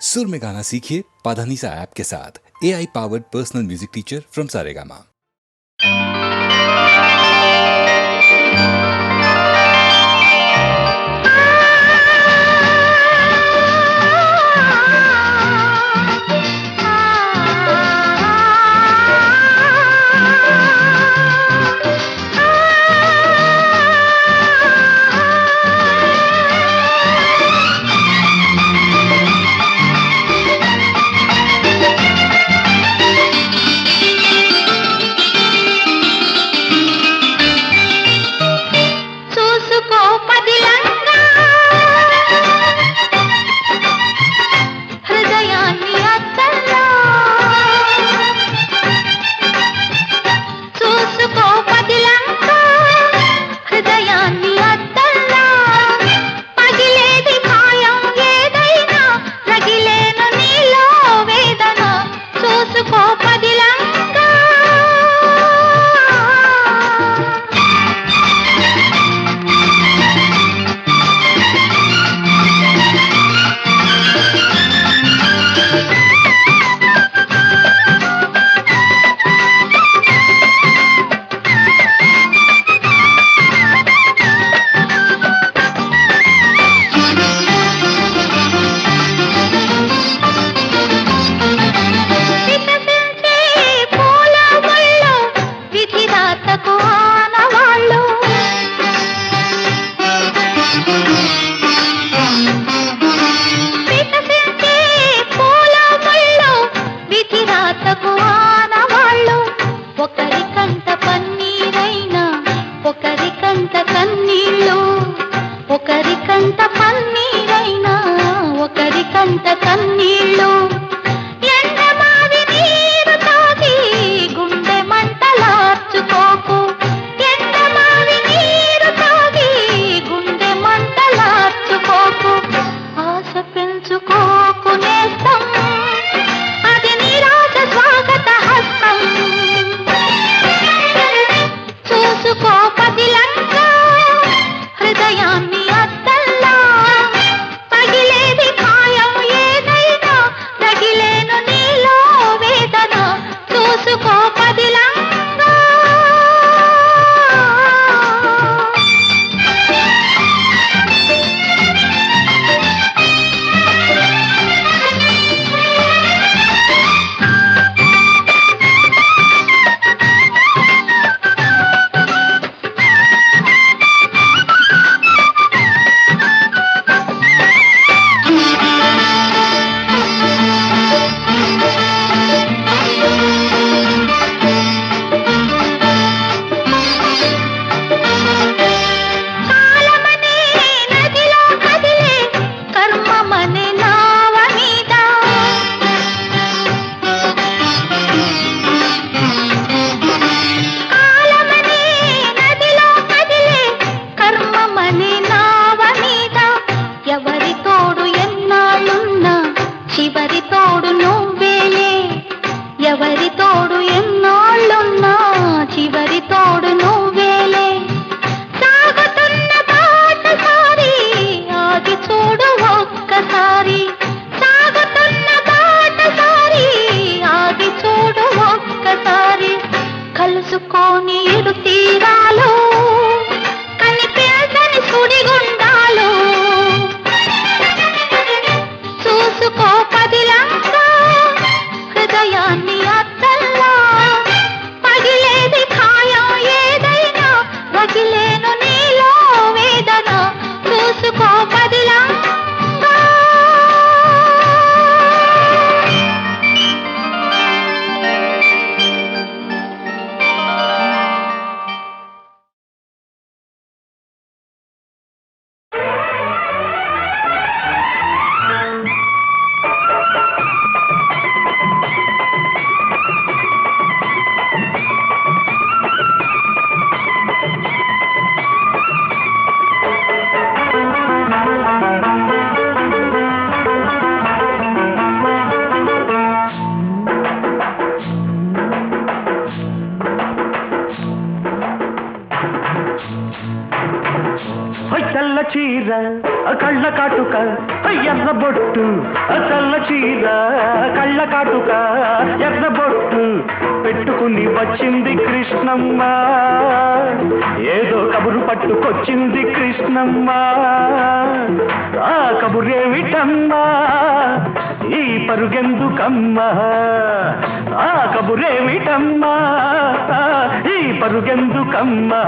सुर में गाना सीखिए पाधानीसा ऐप के साथ। AI powered personal music teacher from Saregama. చీర కళ్ళ కాటుక ఎర్ర బొట్టు తెల్ల చీర కళ్ళ కాటుక ఎర్ర బొట్టు పెట్టుకుని వచ్చింది కృష్ణమ్మ ఏదో కబురు పట్టుకొచ్చింది కృష్ణమ్మ ఆ కబురేమిటమ్మా ఈ పరుగెందుకమ్మా ఆ కబురేమిటమ్మా ఈ పరుగెందుకమ్మా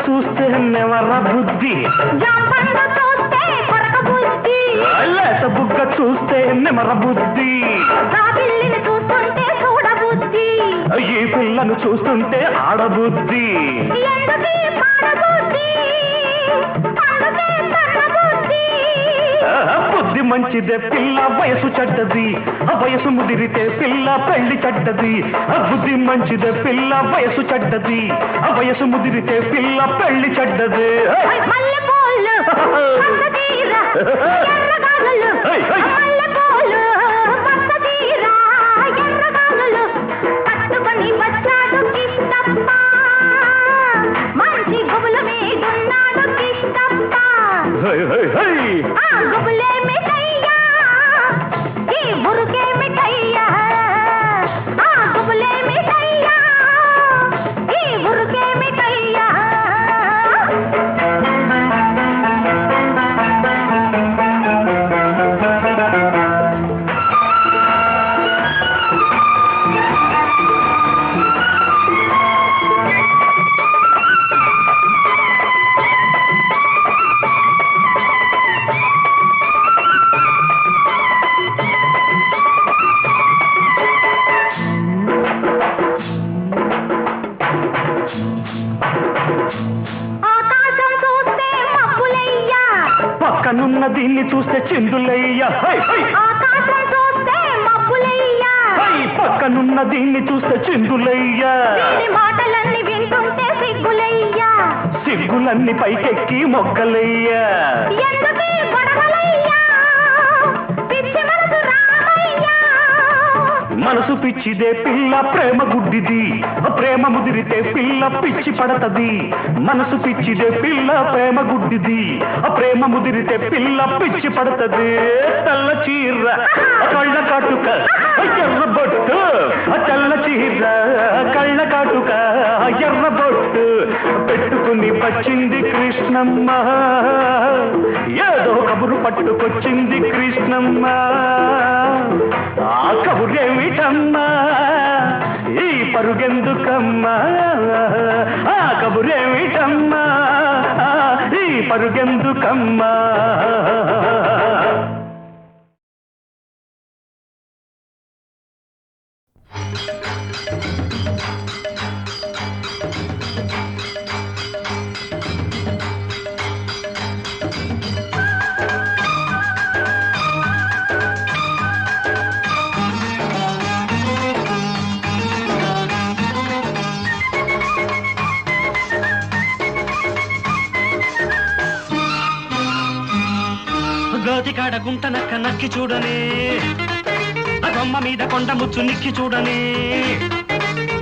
చూస్తే నెవర బుద్ధి లేత బుగ్గ చూస్తే నెమర బుద్ధి ఈ పిల్లను చూస్తుంటే ఆడబుద్ధి బుద్ధి మంచిదే పిల్ల వయసు చెడ్డది వయసు ముదిరితే పిల్ల పెళ్లి చెడ్డది బుద్ధి మంచిదే పిల్ల వయసు చెడ్డది వయసు ముదిరితే పిల్ల పెళ్లి చెడ్డది పక్కనున్న దీన్ని చూస్తే చిందులయ్యా పక్కనున్న దీన్ని చూస్తే చిందులయ్యా మాటలన్నీ వింటుంటే సిగ్గులయ్యా సిగ్గులన్నీ పైకెక్కి మొగ్గలయ్యా మనసు పిచ్చిదే పిల్ల ప్రేమ గుడ్డిది ప్రేమ ముదిరితే పిల్ల పిచ్చి పడతది మనసు పిచ్చిదే పిల్ల ప్రేమ గుడ్డిది ప్రేమ ముదిరితే పిల్ల పిచ్చి పడతది తెల్ల చీర కళ్ళ కాటుక ఎర్ర బొట్టు తెల్ల చీర కళ్ళ కాటుక ఎర్ర బొట్టు పెట్టుకుని వచ్చింది కృష్ణమ్మ ఏదో కబురు పట్టుకొచ్చింది కృష్ణమ్మ ఆ కబురేమిటమ్మా ఈ పరుగెందుకమ్మా ఆ కబురేమిటమ్మా ఈ పరుగెందుకమ్మా గోతికాడ గుంట నక్క నక్కి చూడనే ఆ కొమ్మ మీద కొండ ముచ్చు నిక్కి చూడనే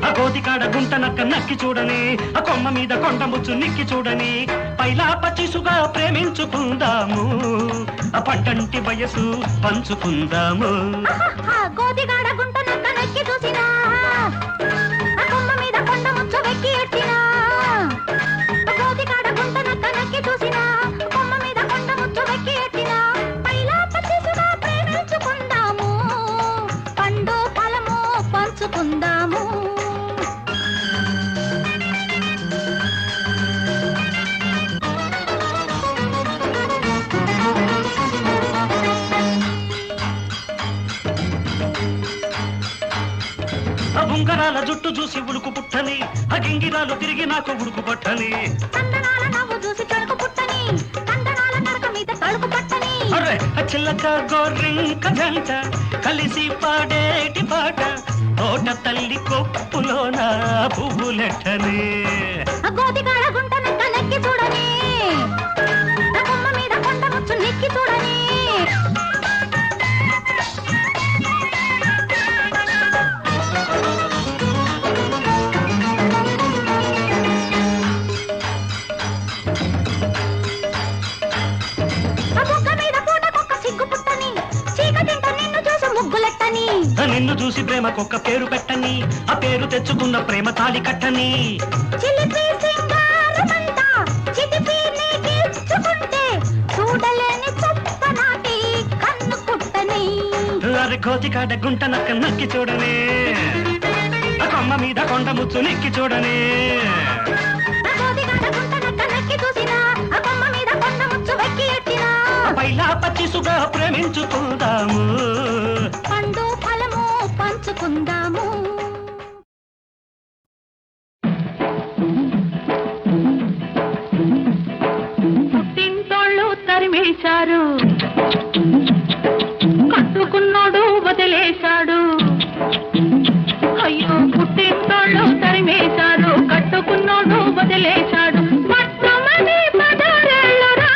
ఆ గోతికాడ గుంట నక్క నక్కి చూడనే ఆ కొమ్మ మీద కొండ ముచ్చు నిక్కి చూడని పైలా పచ్చిసుగా ప్రేమించుకుందాము ఆ పంటంటి వయసు పంచుకుందాము గోతికాడ గుంట నక్క నక్కి చూసినా ఆ కొమ్మ మీద కొండ ముచ్చు వెక్కి ఎట్టినా గోతికాడ గుంట ఉంగరాల జుట్టు చూసి ఉడుకు పుట్టని ఆ గింగిరాలు తిరిగి నాకు ఉడుకు పట్టని కందనాల నవ్వు చూసి తడుకు పుట్టని కందనాల నడక మీద తడుకు పట్టని అరే చిల్లక గోరింక జంట కలిసి పాడేటి పాట తోట తల్లి కొప్పులోన పువ్వులెట్టని గోతిగాడ గుంట నక్క నెక్కి చూడని నా కొమ్మ మీద కొండ ముచ్చు నెక్కి చూడని నిన్ను చూసి ప్రేమకొక్క పేరు పెట్టని ఆ పేరు తెచ్చుకున్న ప్రేమ తాళి కట్టని అరే కోతికాడ గుంట నక్క నక్కి చూడని ఆ కొమ్మ మీద కొండ ముచ్చు నెక్కి చూడని పైలా పచ్చిసుగా ప్రేమించుకుందాము పండు ఫలము పంచుకుందాము పుట్టింటోళ్ళు తరిమేశారు కట్టుకున్నోడు వదిలేశాడు అయ్యో పుట్టింటోళ్ళు తరిమేశారు కట్టుకున్నోడు వదిలేశాడు మొట్టమొదటి పదరేళ్ళురా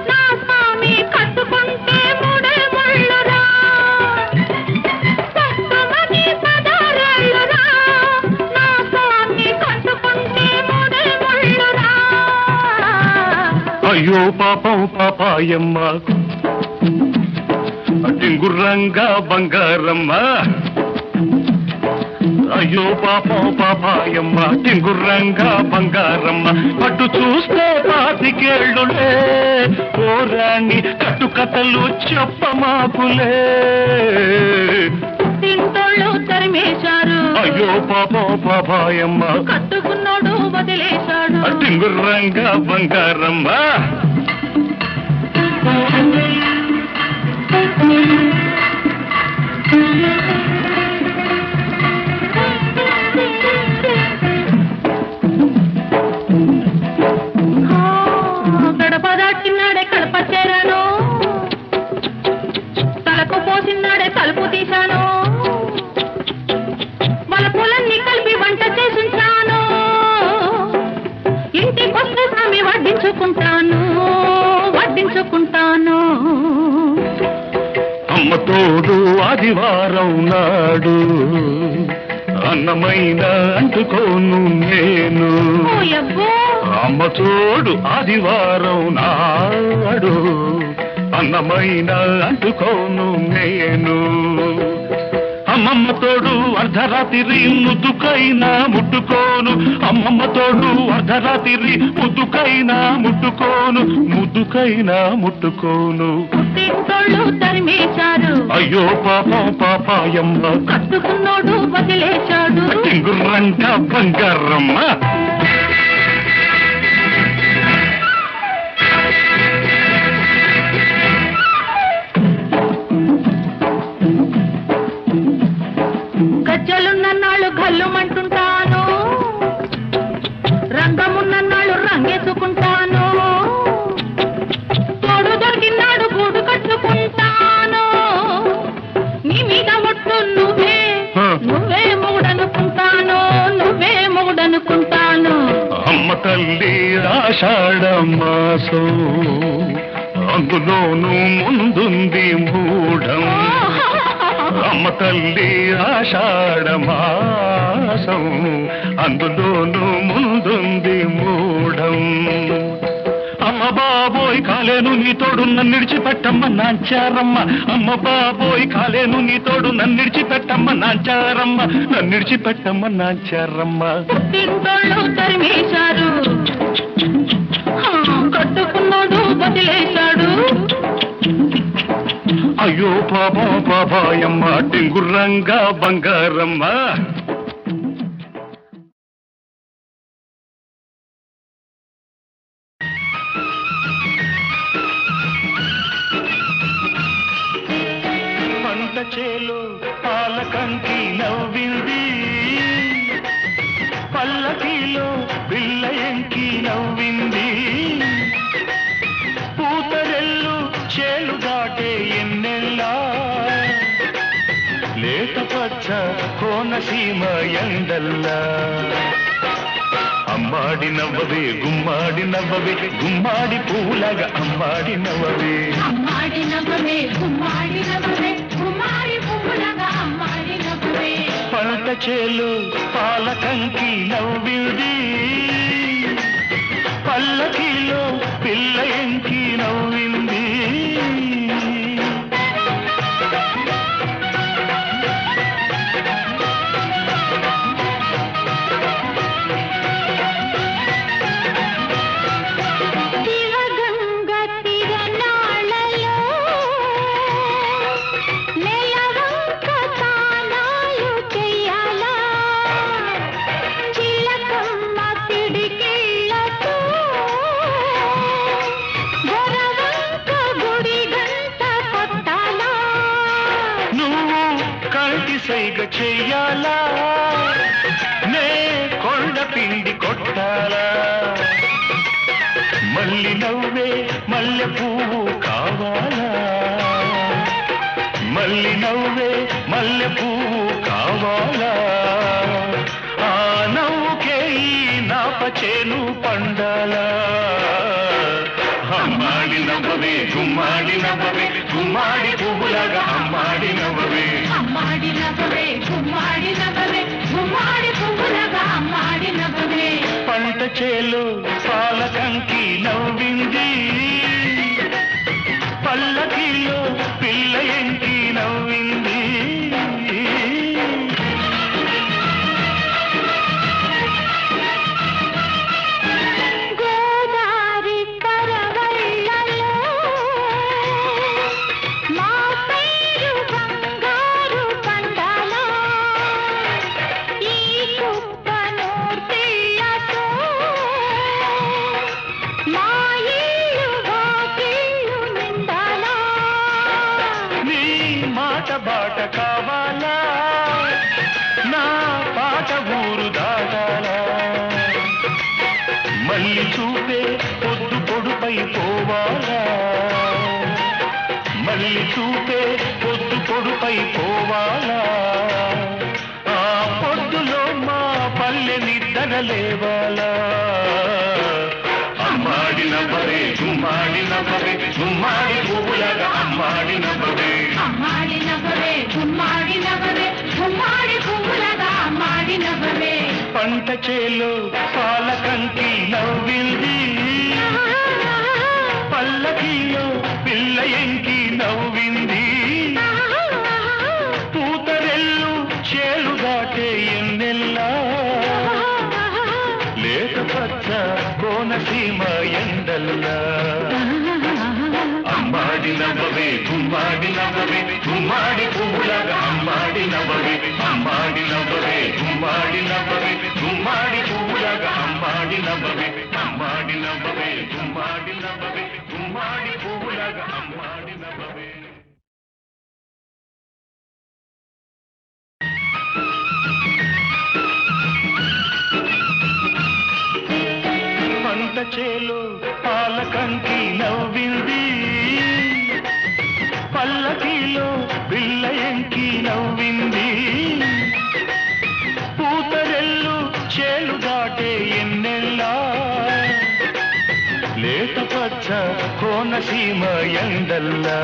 నా స్వామి కట్టుకుంటే మూడే ముళ్ళురా మొట్టమొదటి పదరేళ్ళురా నా స్వామి కట్టుకుంటే మూడే ముళ్ళురా అయ్యో పాపం పాపాయమ్మ టింగుర్రంగా బంగారమ్మ అయ్యో పాపం పాపాయమ్మ టింగుర్రంగా బంగారమ్మ పట్టు చూస్తే పాతికేళ్ళులే పోరాణి కట్టుకథలు చెప్పమాకులే తింటోళ్ళు తరిమేశారు అయ్యో పాపం పాపాయమ్మ కట్టుకున్నాడు వదిలేశాడు టింగుర్రంగా బంగారమ్మ గడప దాటినాడే కడప చేరాను తలకు పోసినాడే తలుపు తీశాను వలపులన్నీ కలిపి వంట చేసుంచాను ఇంటికొస్తే స్వామి వడ్డించుకుంటాను వడ్డించుకుంటాను అమ్మ తోడు ఆదివారం నాడు అన్నమైన అంటుకోను నేను ఓయబ్బో అమ్మ తోడు ఆదివారం నాడు అన్నమైన అంటుకోను నేను అమ్మమ్మ తోడు అర్ధరాత్రి ముద్దుకైనా ముట్టుకోను అమ్మమ్మ తోడు అర్ధరాత్రి ముద్దుకైనా ముట్టుకోను ముద్దుకైనా ముట్టుకోను పుట్టింటోళ్ళు తరిమేశారు అయ్యో పాపం పాపాయమ్మ కట్టుకున్నోడు వదిలేశాడు టింగుర్రంగా బంగారమ్మ గజ్జలున్నన్నాళ్ళు గల్లుమంటుంటాను రంగమున్నన్నాళ్ళు రంగేసుకుంటాను తోడు దొరికినాడు గూడు కట్టుకుంటాను నీ మీద ఒట్టు నువ్వే మొగుడనుకుంటాను నువ్వే మొగుడనుకుంటాను అమ్మ తల్లి ఆషాఢ మాసం అందులోనూ ముందుంది మూఢం అమ్మ తల్లి ఆషాఢ మాసం అందులోనూ ముందుంది మూఢం అమ్మ బాబోయ్ కాలేను నీ తోడు నన్ను విడిచిపెట్టమ్మ నాంచారమ్మ అమ్మ బాబోయ్ కాలేను నీ తోడు నన్ను విడిచిపెట్టమ్మ నాంచారమ్మ నన్ను విడిచిపెట్టమ్మ నాంచారమ్మ పుట్టింటోళ్ళు తరిమేశారు కట్టుకున్నాడు వదిలేశాడు అయ్యో పాపం పాపాయమ్మ టింగుర్రంగా బంగారమ్మ పంట చేలు పాలకంకి నవ్వింది దాటే ఎన్నెల్లా లేత పచ్చ కోనసీమ ఎండల్లా అమ్మాడి నవ్వవే గుమ్మాడి నవ్వవే గుమ్మాడి పూలగా అమ్మాడి నవ్వవే అమ్మాడి నవ్వవే గుమ్మాడి నవ్వవే గుమ్మాడి పూలగా అమ్మాడి నవ్వవే పంట చేలు పాలకంకి నవ్వింది పల్లకిలో పిల్ల ఎంకి నవ్వింది సైగ చెయ్యాలా నే కొండ పిండి కొట్టాలా మల్లి నవ్వే మల్లె పువ్వు కావాలా మల్లి నవ్వే మల్లె పువ్వు కావాలా ఆ నవ్వుకే ఈ నాప చేను పండాలా అమ్మాడి నవ్వవే గుమ్మాడి నవ్వవే గుమ్మాడి పువ్వులాగా అమ్మాడి నవ్వవే అమ్మాడి నవ్వవే గుమ్మాడి నవ్వవే గుమ్మాడి పువ్వులాగా అమ్మాడి నవ్వవే పంట చేలు పాలకంకి నవ్వింది పల్లకిలో పిల్ల ఎంకి నవ్వింది బాట కావాలా నా పాట ఊరు దాటాలా మళ్ళీ చూపే పొద్దు పొడుపై పోవాలా మళ్ళీ చూపే పొద్దు పొడుపై పోవాలా ఆ పొద్దులో మా పల్లె నిద్ర లేవాలా అమ్మాడి నవ్వవే గుమ్మాడి నవ్వవే గుమ్మాడి పువ్వులాగా అమ్మాడి నవ్వవే అమ్మాడి నవ్వవే గుమ్మాడి నవ్వవే గుమ్మాడి పువ్వులాగా అమ్మాడి నవ్వవే పంట చేలు పాలకంకి నవ్వింది పల్లకిలో పిల్ల ఎంకి నవ్వింది పూతరెల్లు చేలు దాటే ఎన్నెల్లా లేత పచ్చ కోనసీమ ఎండల్లా అమ్మాడి నవ్వవే గుమ్మాడి నవ్వవే గుమ్మాడి పువ్వులాగా అమ్మాడి నవ్వవే అమ్మాడి నవ్వవే గుమ్మాడి నవ్వవే గుమ్మాడి పువ్వులాగా అమ్మాడి నవ్వవే అమ్మాడి నవ్వవే గుమ్మాడి నవ్వవే గుమ్మాడి పువ్వులాగా అమ్మాడి నవ్వవే పంట చేలు పాలకంకి నవ్వింది పల్లకిలో పిల్ల ఎంకి నవ్వింది పూతరెల్లు చేలు దాటే ఎన్నెల్లా లేత పచ్చ కోనసీమ ఎండల్లా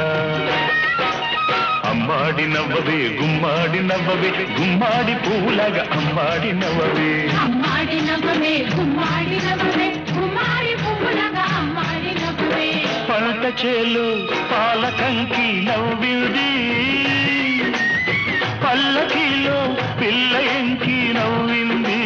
అమ్మాడి నవ్వవే గుమ్మాడి నవ్వవే గుమ్మాడి పూలగా అమ్మాడి నవ్వవే అమ్మాడి నవ్వవే గుమ్మాడి నవ్వవే గుమ్మాడి పువ్వులాగా అమ్మాడి నవ్వవే పంట చేలు పాలకంకి నవ్వింది పల్లకిలో పిల్ల ఎంకి నవ్వింది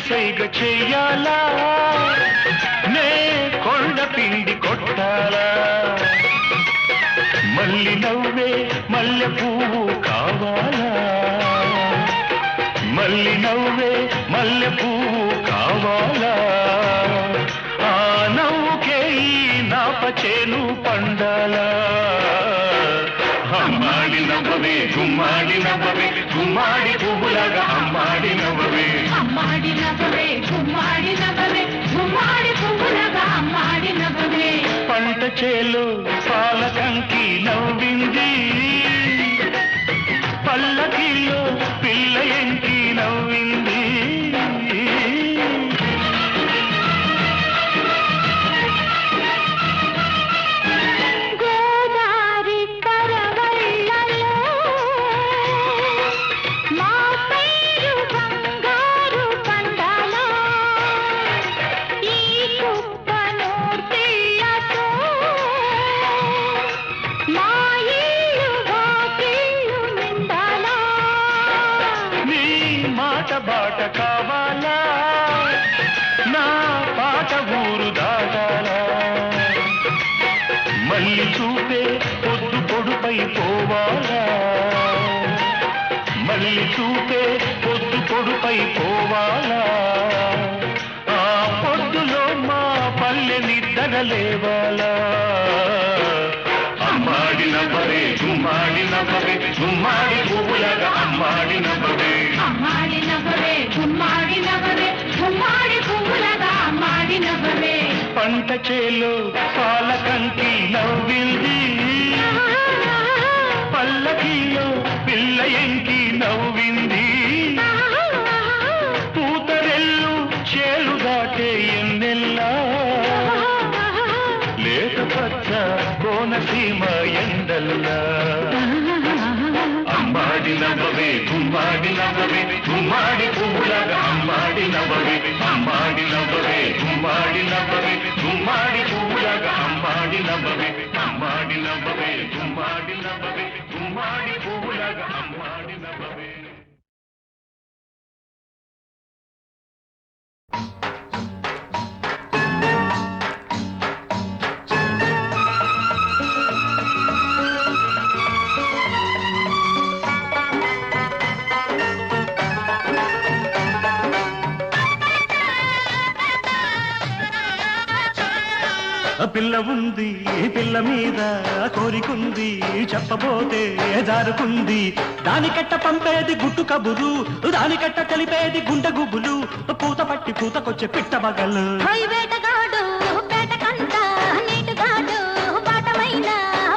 సైగ చెయ్యాలా నే పెట్టాలా మల్లి నవ్వే మల్లె పువ్వు కావాలా మల్లి నవ్వే మల్లె పువ్వు కావాలా ఆ నవ్వుకే ఈ నాపచేను పండాలా అమ్మాడి నవ్వవే గుమ్మాడి నవ్వవే గుమ్మాడి పువ్వులాగా అమ్మాడి నవ్వవే అమ్మాడి నవ్వవే గుమ్మాడి నవ్వవే గుమ్మాడి పువ్వులాగా అమ్మాడి నవ్వవే పంట చేలు పాలకంకి నవ్వింది పల్లకిలో పిల్ల ఎంకి నవ్వింది గోదారి కరవళ్ళలో మా పేరు బంగారు పండాలో ఈ కుప్పను పిల్లతో మా ఇల్లు వాకిళ్ళు నిండాలా నీ మాట బాట కావాలా నా పాట ఊరు దాటాలా మళ్ళీ చూపే పొద్దు పొడుపై పోవాలా మళ్ళీ చూపే పొద్దు పొడుపై పోవాలా ఆ పొద్దులో మా పల్లె నిద్రలేవాలా అమ్మాడి నవ్వవే గుమ్మాడి నవ్వవే గుమ్మాడి పువ్వులాగా అమ్మాడి నవ్వవే అమ్మాడి నవ్వవే గుమ్మాడి నవ్వవే గుమ్మాడి పువ్వులాగా అమ్మాడి నవ్వవే పంట చేలు పాలకంకి నవ్వింది పల్లకిలో పిల్ల ఎంకి నవ్వింది పూతరెల్లు చేలు దాటే ఎన్నెల్లా లేత పచ్చ కోనసీమ ఎండల్లా అమ్మాడి నవ్వవే గుమ్మాడి నవ్వవే గుమ్మాడి పువ్వులాగా అమ్మాడి నవ్వవే అమ్మాడి నవ్వవే గుమ్మాడి నవ్వవే గుమ్మాడి పువ్వులాగా అమ్మాడి నవ్వవే అమ్మాడి నవ్వవే గుమ్మాడి నవ్వవే గుమ్మాడి పువ్వులాగా అమ్మాడి నవ్వవే పిల్ల ఉంది పిల్ల మీద కోరికుంది చెప్పబోతే జారుకుంది దానికట్ట పంపేది గుట్టు కబురు దానికట్ట కలిపేది గుండె గుబులు పూత పట్టి పూతకొచ్చే పిట్ట బగలు వేటగాడు పేటకంట నీటుగాడు బాటమైన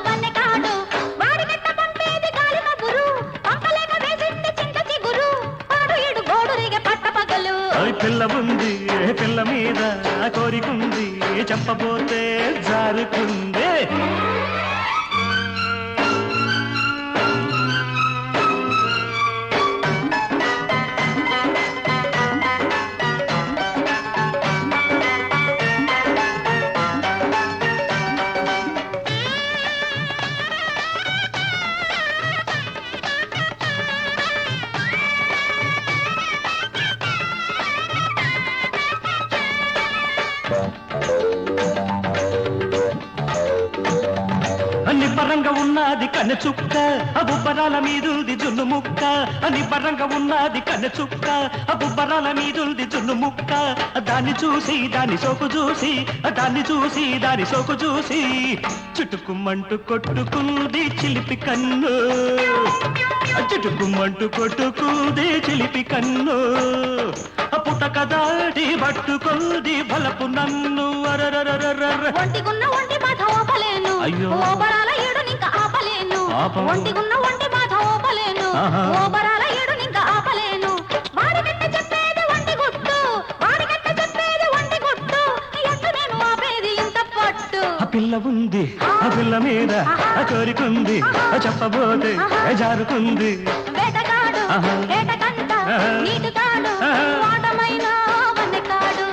వన్నెకాడు వాడి కట్ట పంపేది గాలి మబ్బురు పంపలేక వేసింది చింత చిగురు పాడు ఏడు గోడు దిగ పట్ట పగలు పిల్ల ఉంది పిల్ల మీద కోరికుంది చెప్పబోతే జారుకుంది నిబ్బరంగా ఉన్నది కన్నె చుక్క బుబ్బరాల మీదుంది జున్ను ముక్క నిబ్బరంగా ఉన్నది కన్నె చుక్క బుబ్బరాల మీదుంది జున్ను ముక్క దాన్ని చూసి దాని సోకు చూసి దాన్ని చూసి దాని సోకు చూసి చుట్టుకుమ్మంటూ కొట్టుకుంది చిలిపి కన్ను చుట్టుకుమ్మంటూ కొట్టుకుంది చిలిపి కన్ను పుటక దాటి పట్టుకుంది బలపు నన్ను ఒంటిగున్న ఒంటి బాధ ఓపలేను అయ్యో. ఓబరాల ఏడు నింక ఆపలేను ఆపవా? ఒంటిగున్న ఒంటి బాధ ఓపలేను ఆహా. ఓబరాల ఏడు నింక ఆపలేను వాడికట్ట చెప్పేది ఒంటి గుట్టు వాడికట్ట చెప్పేది ఒంటి గుట్టు ఎంత నేను ఆపేది ఇంత పట్టు ఆ పిల్ల ఉంది ఆ పిల్ల మీద కోరికుంది చెప్పబోతే జారుకుంది వేటగాడు ఆహా. వేటకంట ఆహా. నీటుగాడు ఆహా. వాటమైన వన్నెకాడు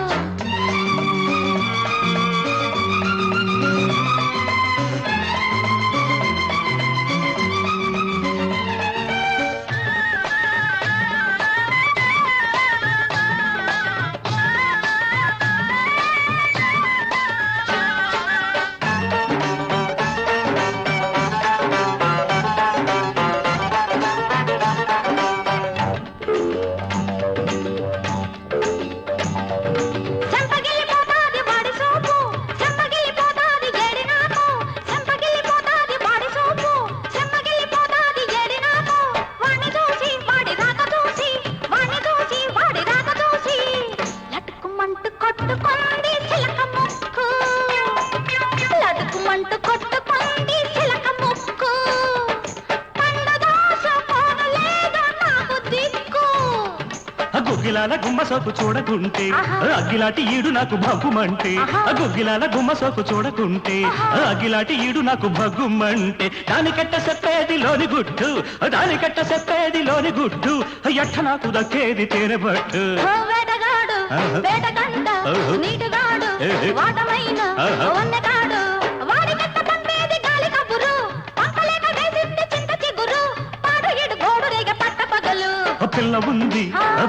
గుగ్గిలాల గుమ్మ సోకు చూడకుంటే ఆహా. అగ్గిలాటి ఈడు నాకు భగ్గుమంటే ఆహా. గుగ్గిలాల గుమ్మ సోకు చూడకుంటే అగ్గిలాటి ఈడు నాకు భగ్గుమంటే దానికట్ట చెప్పేది లోని గుడ్డు దానికట్ట చెప్పేది లోని గుడ్డు ఎట్ట నాకు దక్కేది తేనెబట్టు ఓ వేటగాడు ఆహా. వేటకంట ఆహా. నీటుగాడు ఏహే. వాటమైన ఆహా. వన్నెగాడు వాడి కట్ట పంపేది గాలి కబురు పంపలేక వేసింది చింత చిగురు పాడు ఇడు గోడు రేగ పట్ట పగలు పిల్ల ఉంది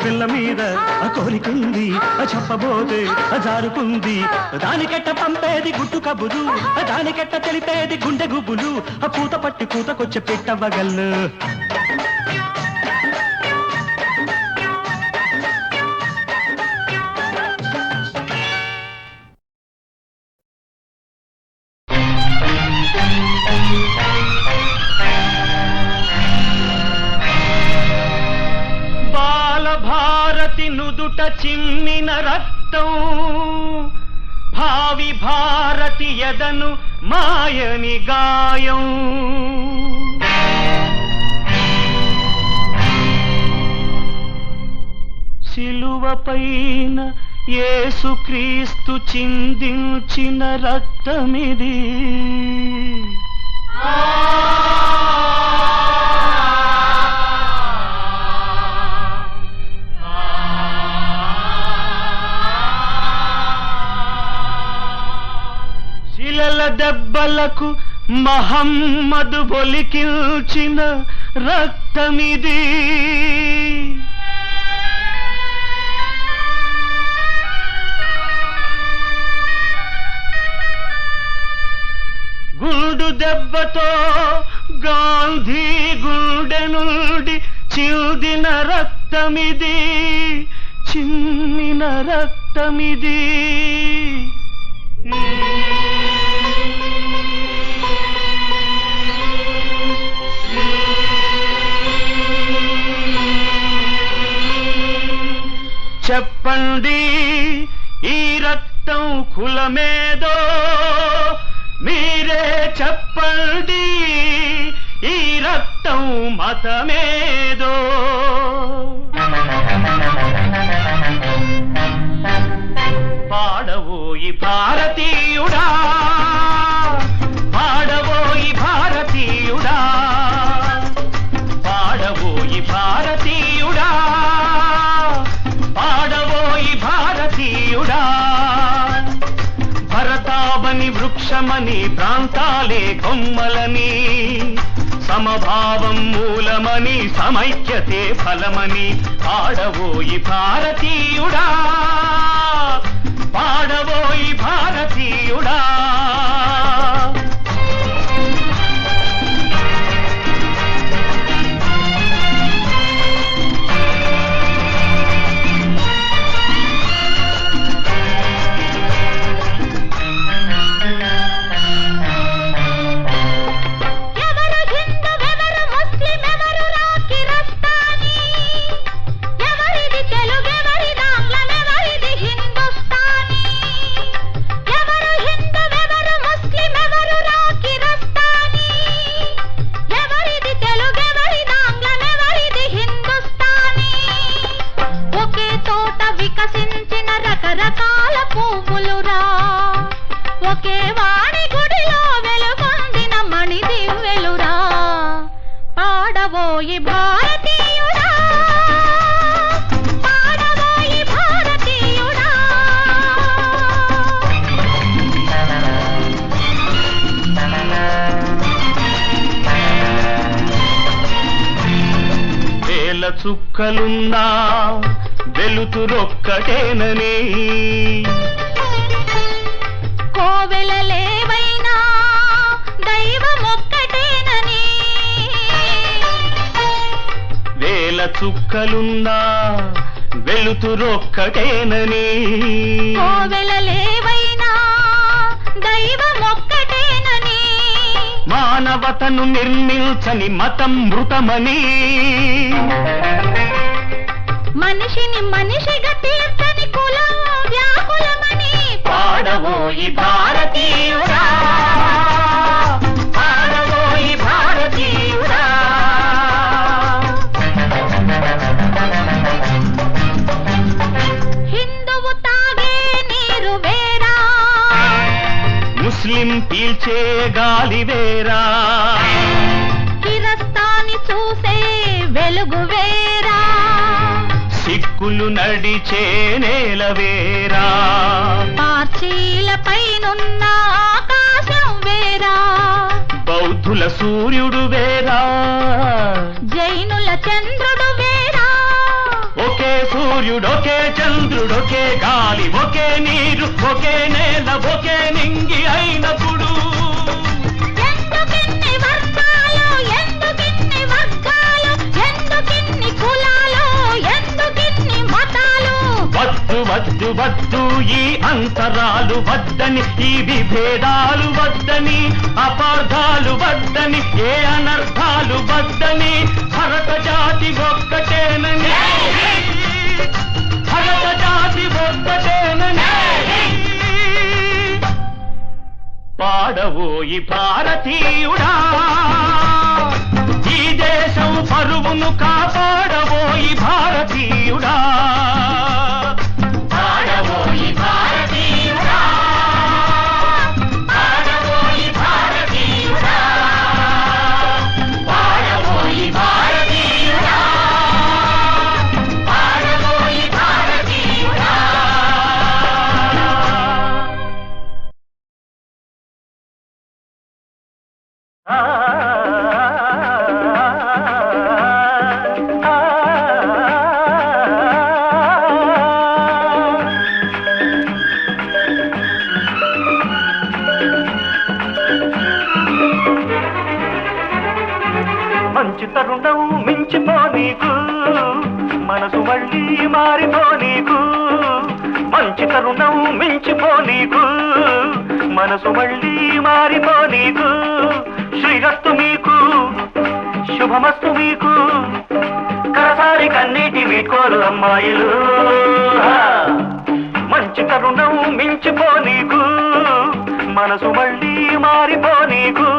పిల్ల మీద కోరికుంది చెప్పబోతే జారుకుంది దానికెట్ట పంపేది గుట్టు కబురు దానికెట్ట తెలిపేది గుండె గుబులు పూత పట్టి కూతకొచ్చే పెట్టవగల్లు బాలభారతి నుదుట చిమ్మిన రక్తం భావి భారతి ఎదను మాయని గాయం శిలువ పైన యేసుక్రీస్తు చిందించిన రక్తమిది శిలల దెబ్బలకు మహమ్మదు ఒలికిల్చిన రక్తమిది గుండు దెబ్బతో గాంధీ గుండె నుండి చిల్దిన రక్తమిది చిమ్మిన రక్తమిది చెప్పండి ఈ రక్తం కులమేదో మీరే చెప్పండి ఈ రక్తం మతమేదో పాడవోయి భారతీయుడా పాడవోయి భారతీయుడా పాడవోయి భారతీయుడా పాడవోయి భారతీయుడా భరతావని వృక్షమని ప్రాంతాలే కొమ్మలని సమభావం మూలమని సమైక్యతే ఫలమని పాడవోయి భారతీయుడా పాడవోయి భారతీయుడా వికసించిన రకరకాల పువ్వులురా ఒకే వాడి గుడిలో వెలుగొందిన మణి దివ్వెలురా పాడవోయి భారతీయుడా పాడవోయి భారతీయుడా వేల చుక్కలున్నా వెలుతురొక్కటేనని కోవెలలేవైనా దైవమొక్కటేనని వేల చుక్కలున్నా వెలుతురొక్కటేనని కోవెలలేవైనా దైవమొక్కటేనని మానవతను నిర్మించని మతం మృతమని మనిషిని మనిషిగా తీర్చని కులం వ్యాకులమని పాడవోయి భారతీయుడా పాడవోయి భారతీయుడా ముస్లిం పీల్చే గాలి వేరా, కిరస్తాని చూసే వెలుగు వేరా, సిక్కులు నడిచే నేల వేరా, పార్చీల పైనున్న ఆకాశం వేరా, బౌద్ధుల సూర్యుడు వేరా, జైనుల చంద్రుడు వేరా, ఒకే సూర్యుడు ఒకే చంద్రుడు ఒకే గాలి ఒకే నీరు ఒకే నేల ఒకే నింగి అయినప్పుడు ఎందుకిన్ని వర్గాలు, ఎందుకిన్ని వర్గాలు, ఎందుకిన్ని కులాలు, ఎందుకిన్ని మతాలు? వద్దు వద్దు వద్దు ఈ అంతరాలు వద్దని, ఈ విభేదాలు వద్దని, అపార్థాలు వద్దని, ఏ అనర్థాలు వద్దని, భరత జాతి ఒక్కటేనని, భరత జాతి ఒక్కటేనని పాడవోయి భారతీయుడా, ఈ దేశం పరువును కాపాడవోయి భారతీయుడా, పాడవోయి భారతీయుడా, పాడవోయి భారతీయుడా, పాడవోయి భారతీయుడా, పాడవోయి భారతీయుడా. మంచి తరుణం మించిపో నీకు, మనసు మళ్ళీ మారిపో నీకు, మంచి తరుణం మించిపో నీకు, మనసు మళ్ళీ మారిపో నీకు, శ్రీరస్తు మీకు శుభమస్తు మీకు, కరసారి కన్నీటి వీడ్కోలు అమ్మాయిలు, మంచి తరుణం మించిపో నీకు, మనసు మళ్ళీ మారిపో నీకు.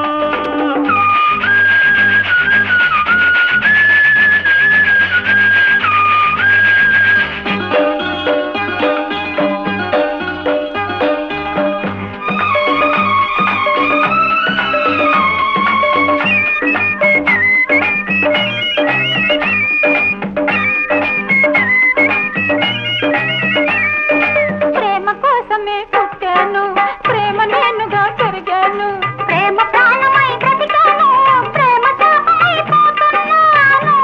ప్రేమ కోసమే పుట్టాను, ప్రేమ నేనుగా పెరిగాను, ప్రేమ ప్రాణమై బ్రతికాను, ప్రేమ శాపమై పోతున్నాను,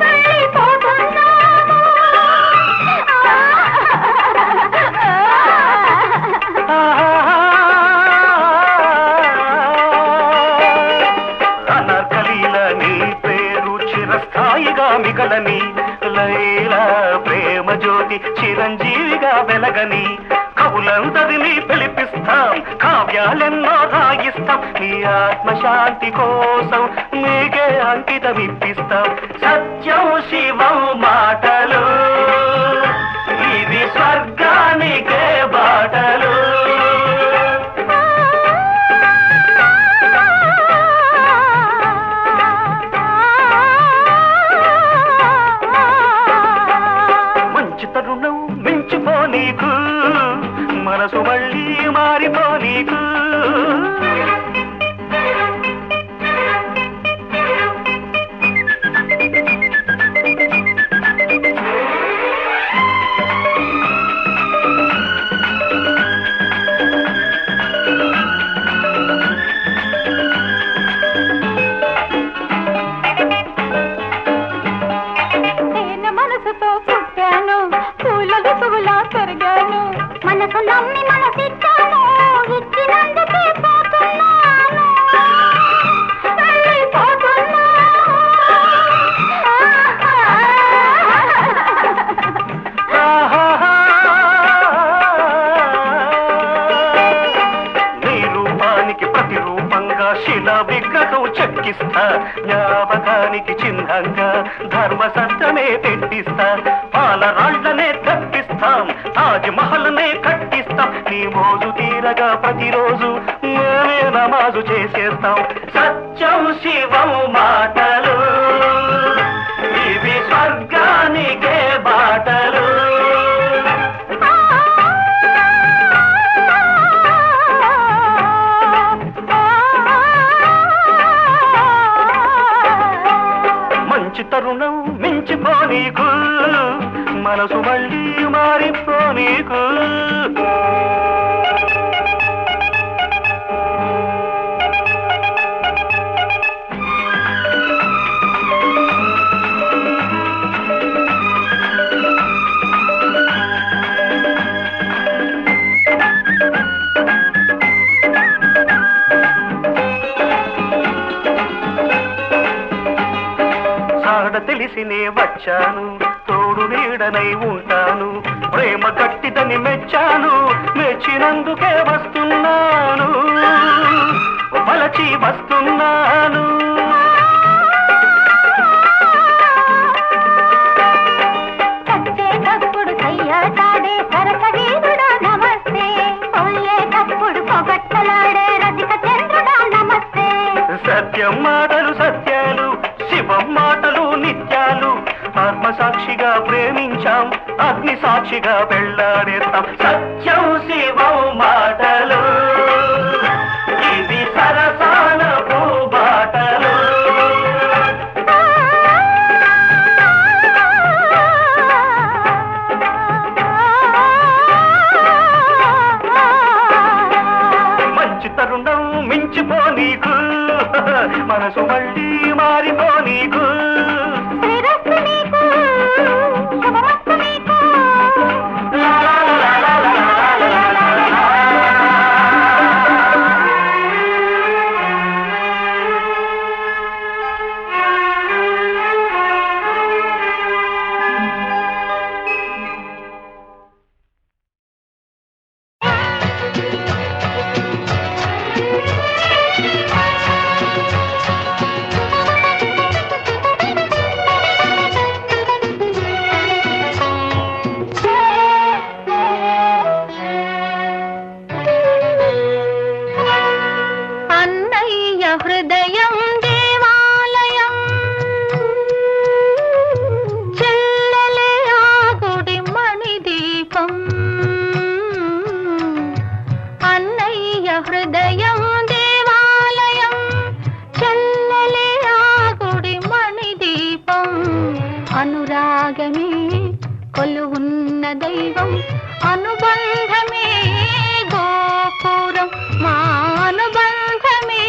వెళ్ళిపోతున్నాను. అనర్కలీల నీ పేరు చిరస్థాయిగా మిగలని, లైలా ప్రేమ జ్యోతి చిరంజీవిగా వెలగని, కవులందరినీ పిలిపిస్తాం, కావ్యాలెన్నో రాగిస్తాం, నీ ఆత్మశాంతి కోసం నీకే అంకితం ఇప్పిస్తాం. సత్యం శివం మాటలు, ఇది స్వర్గానికే బాటలు. మంచి తరుణం మించిపో నీకు, మనసు మళ్ళీ మారిపో నీకు. నేను మనసుతో పుట్టాను, పూల ఋతువులా పెరిగాను, మనసు నమ్మి మనసిచ్చాను, ఇచ్చినందుకే పోతున్నాను, వెళ్ళిపోతున్నాను. నీ రూపానికి ప్రతిరూపంగా శిలా విగ్రహం చెక్కిస్తా, జ్ఞాపకానికి చిహ్నంగా ధర్మ సత్యమే పెట్టిస్తా, పాలరాళ్లనే తప్పిస్తాం, తాజ్ మహల్నే కట్టిస్తాం, నీ మోజు తీరగా ప్రతిరోజు మేమే నమాజు చేసేస్తాం. సత్యం శివం మాటలు, ఇవి స్వర్గానికే బాటలు. నీకు మనసు మళ్ళీ మారిపో నీకు తెలిసినే వచ్చాను తోడు నీడనై ఉంటాను ప్రేమ గట్టిదని మెచ్చాను మెచ్చినందుకే వస్తున్నాను పలచి వస్తున్నాను కట్టేటప్పుడు కయ్యాటాడే సరసవీరుడా నమస్తే పొయ్యేటప్పుడు పొగట్టలాడే రసిక చంద్రుడా నమస్తే సత్యం మాటలు సత్యాలు శివం మాటలు నిత్యాలు ఆత్మసాక్షిగా ప్రేమించాం అగ్ని సాక్షిగా పెళ్ళాడేస్తాం సత్యం శివం మాటలు ఇది సరసాల పూబాటలు మంచి తరుణం మించిపో నీకు మనసు మళ్ళీ మారిపో నీకు హృదయం దేవాలయం చెల్లెలే ఆ గుడి మణిదీపం అన్నయ్య హృదయం దేవాలయం చెల్లెలే ఆ గుడి మణిదీపం అనురాగమే కొలువున్న దైవం అనుబంధమే గోపురం మా అనుబంధమే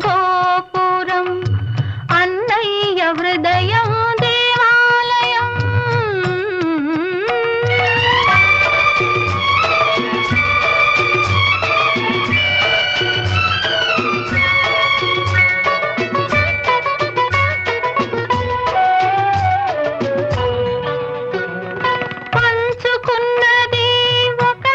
గోపురం అన్నయ్య హృదయం దేవాలయం పంచుకున్నది ఒక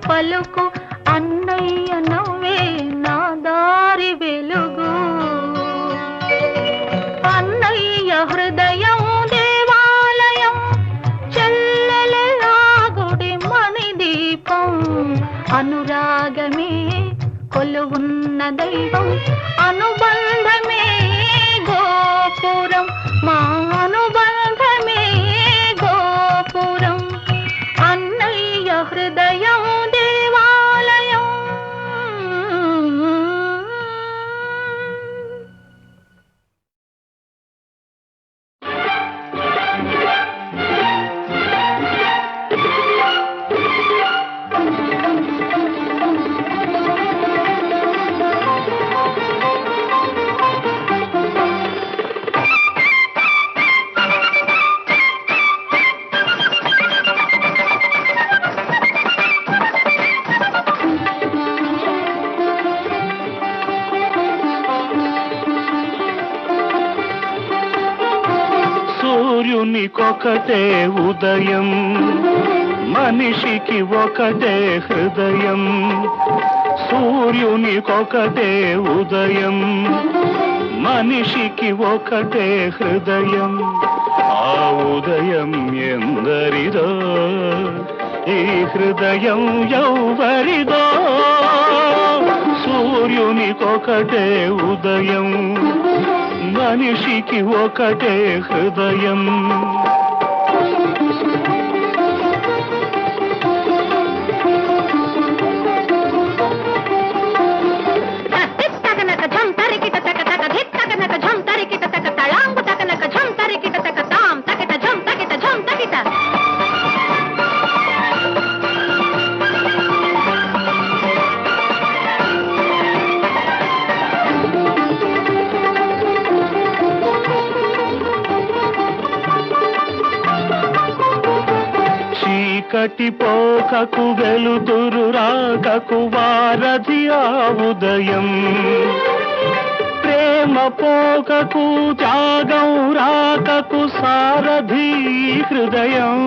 పలుకు అన్నయ్య నవ్వే నా దారి వెలుగు అన్నయ్య హృదయం దేవాలయం చెల్లెల గుడి మణి దీపం అనురాగమే కొలువున్న దైవం అనుబంధమే గోపురం మా అనుబంధమే గోపురం అన్నయ్య హృదయం దేవాలయం సూర్యునికొకటే ఉదయం మనిషికి ఒకటే హృదయం సూర్యునికొకటే ఉదయం మనిషికి ఒకటే హృదయం ఆ ఉదయం ఎందరిదో ఈ హృదయం ఎవరిదో సూర్యునికొకటే ఉదయం మనిషికి ఒకటే హృదయం చీకటి పోకకు వెలుతురు రాకకు వారధి ఆ ఉదయం ప్రేమ పోకకు త్యాగం రాకకు సారథి హృదయం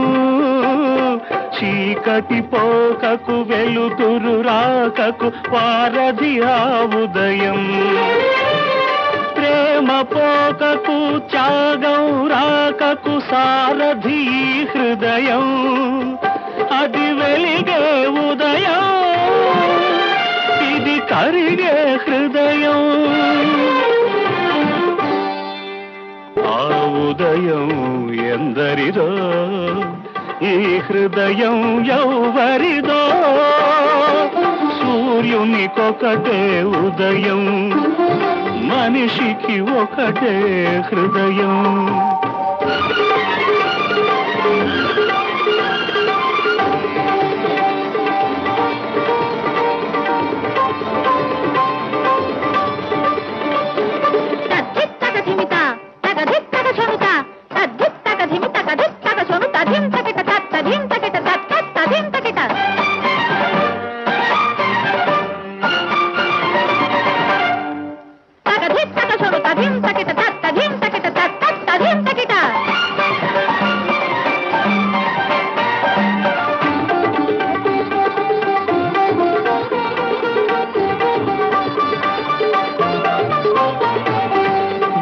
చీకటి పోకకు వెలుతురు రాకకు వారధి ఆ ఉదయం ప్రేమ పోకకు త్యాగం రాకకు సారథి హృదయం అది వెలిగే ఉదయం ఇది కరిగే హృదయం ఆ ఉదయం ఎందరిదో ఈ హృదయం ఎవరిదో సూర్యునికొకటే ఉదయం మనిషికి ఒకటే హృదయం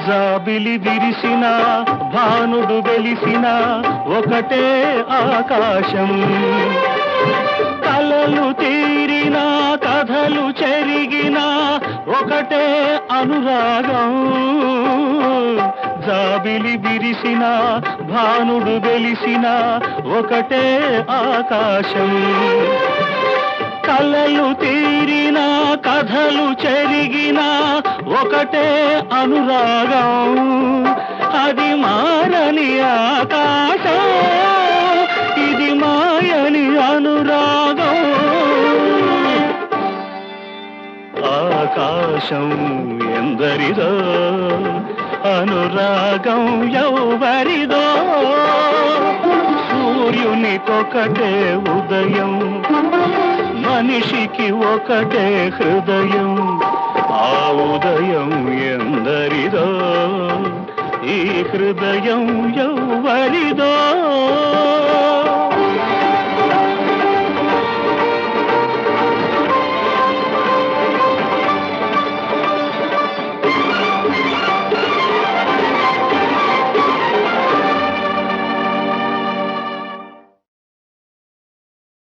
జాబిలి విరిసిన భానుడు వెలిసిన ఒకటే ఆకాశం కలలు తీరిన కథలు చెరిగిన ఒకటే అనురాగం జాబిలి విరిసిన భానుడు వెలిసిన ఒకటే ఆకాశం కలలు తీరిన కథలు చెరిగిన ఒకటే అనురాగం అది మారని ఆకాశం ఇది మాయని అనురాగం ఆకాశం ఎందరిదో అనురాగం ఎవరిదో సూర్యునికొకటే ఉదయం మనిషికి ఒకటే హృదయం ఆ ఉదయం ఎందరిదో ఈ హృదయం ఎవరిదో